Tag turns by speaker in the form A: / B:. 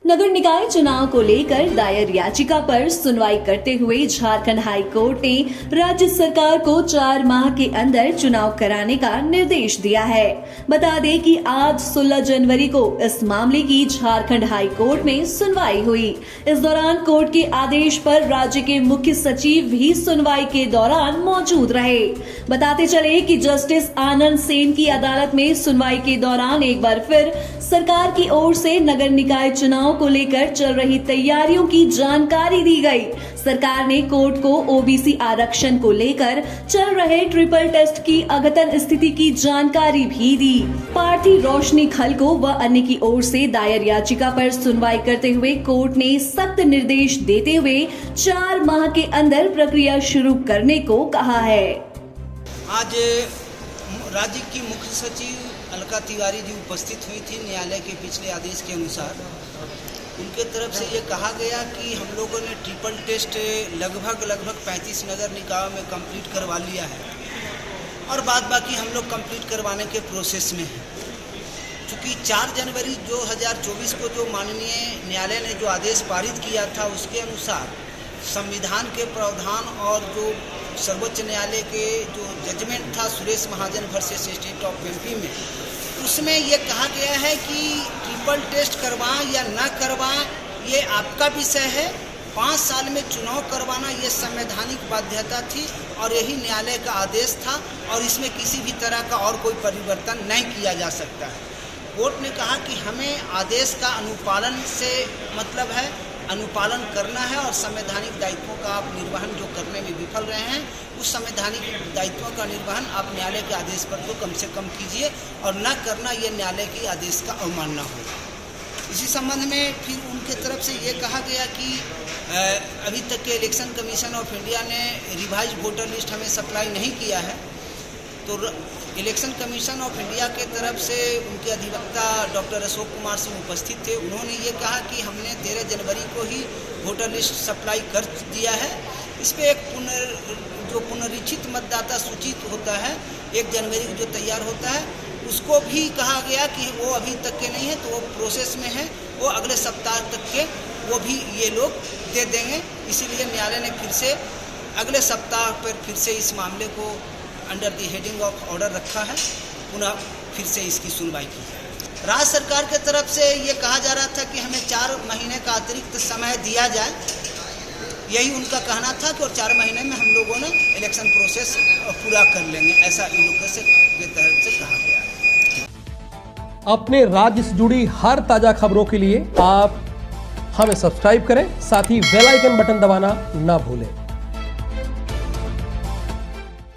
A: नगर निकाय चुनाव को लेकर दायर याचिका पर सुनवाई करते हुए झारखंड हाई कोर्ट ने राज्य सरकार को 4 माह के अंदर चुनाव कराने का निर्देश दिया है। बता दें कि आज 16 जनवरी को इस मामले की झारखंड हाई कोर्ट में सुनवाई हुई। इस दौरान कोर्ट के आदेश पर राज्य के मुख्य सचिव भी सुनवाई के दौरान मौजूद रहे। बताते चले कि जस्टिस आनंद सेन की अदालत में सुनवाई के दौरान एक बार फिर सरकार की ओर से नगर निकाय चुनाव को लेकर चल रही तैयारियों की जानकारी दी गई। सरकार ने कोर्ट को ओबीसी आरक्षण को लेकर चल रहे ट्रिपल टेस्ट की अद्यतन स्थिति की जानकारी भी दी। पार्थी रोशनी खलको व अन्य की ओर से दायर याचिका पर सुनवाई करते हुए कोर्ट ने सख्त निर्देश देते हुए 4 माह के अंदर प्रक्रिया शुरू करने को कहा है।
B: आज राज्य की मुख्य सचिव अलका तिवारी जी उपस्थित हुई थी। न्यायालय के पिछले आदेश के अनुसार उनके तरफ से ये कहा गया कि हम लोगों ने ट्रिपल टेस्ट लगभग 35 नगर निकायों में कंप्लीट करवा लिया है और बाद बाकी हम लोग कंप्लीट करवाने के प्रोसेस में हैं। चूँकि 4 जनवरी 2024 को जो माननीय न्यायालय ने जो आदेश पारित किया था उसके अनुसार संविधान के प्रावधान और जो सर्वोच्च न्यायालय के जो जजमेंट था सुरेश महाजन वर्सेस स्टेट ऑफ एमपी में, उसमें ये कहा गया है कि ट्रिपल टेस्ट करवाएं या ना करवाएं ये आपका विषय है। 5 साल में चुनाव करवाना ये संवैधानिक बाध्यता थी और यही न्यायालय का आदेश था और इसमें किसी भी तरह का और कोई परिवर्तन नहीं किया जा सकता है। कोर्ट ने कहा कि हमें आदेश का अनुपालन से मतलब है, अनुपालन करना है और संवैधानिक दायित्वों का आप निर्वहन जो करने में विफल रहे हैं उस संवैधानिक दायित्वों का निर्वहन आप न्यायालय के आदेश पर तो कम से कम कीजिए और न करना ये न्यायालय के आदेश का अवमानना होगा। इसी संबंध में फिर उनके तरफ से ये कहा गया कि अभी तक के इलेक्शन कमीशन ऑफ इंडिया ने रिवाइज वोटर लिस्ट हमें सप्लाई नहीं किया है, तो इलेक्शन कमीशन ऑफ इंडिया के तरफ से उनके अधिवक्ता डॉक्टर अशोक कुमार सिंह उपस्थित थे। उन्होंने ये कहा कि हमने 13 जनवरी को ही वोटर लिस्ट सप्लाई कर दिया है। इस पर एक पुनरीक्षित मतदाता सूची होता है 1 जनवरी को जो तैयार होता है, उसको भी कहा गया कि वो अभी तक के नहीं है, तो वो प्रोसेस में है, वो अगले सप्ताह तक के वो भी ये लोग दे देंगे। इसीलिए न्यायालय ने फिर से अगले सप्ताह पर फिर से इस मामले को under the heading of order रखा है, पुनः फिर से इसकी सुनवाई की जाए। राज्य सरकार के तरफ से ये कहा जा रहा था कि हमें 4 महीने का अतिरिक्त समय दिया जाए, यही उनका कहना था कि और 4 महीने में हम लोगों ने इलेक्शन प्रोसेस पूरा कर लेंगे, ऐसा इन लोगों के तरफ से कहा गया है।
C: अपने राज्य से जुड़ी हर ताजा खबरों के लिए आप हमें सब्सक्राइब करें, साथ ही बेल आइकन बटन दबाना ना भूलें।